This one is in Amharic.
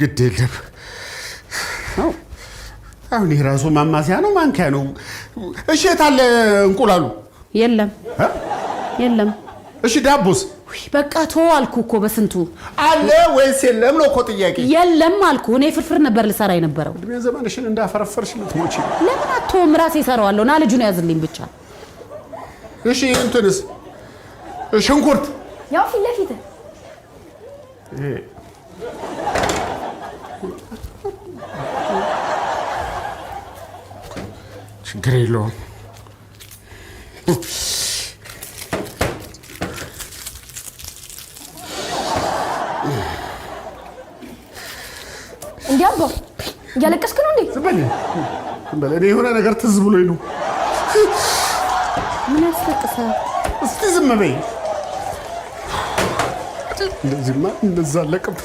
ግድ የለም አሁን የራሱ ማማሲያ ነው ማንኪያ ነው እሺ የታለ እንቁላሉ የለም እሺ ዳቦስ በቃ ተው አልኩ እኮ በስንቱ አለ ወይስ የለም ነው እኮ ጥያቄ የለም አልኩ እኔ ፍርፍር ነበር ልሰራ የነበረው እድሜ ዘመንሽን እንዳፈረፈርሽ ልትሞቺ ለምን አትተውም ራሴ እሰራዋለሁ ና ልጁን ያዝልኝ ብቻ እሺ እንትንስ ሽንኩርት ያው ፊት ለፊት ችግር የለውም እንዲያባ ያለቀስክ ነው እንዴ ዝም በል እኔ የሆነ ነገር ትዝ ብሎኝ ነው ምን ያስለቅሳል እስቲ ዝም በይ እንደዚህማ እንደዛ አለቅም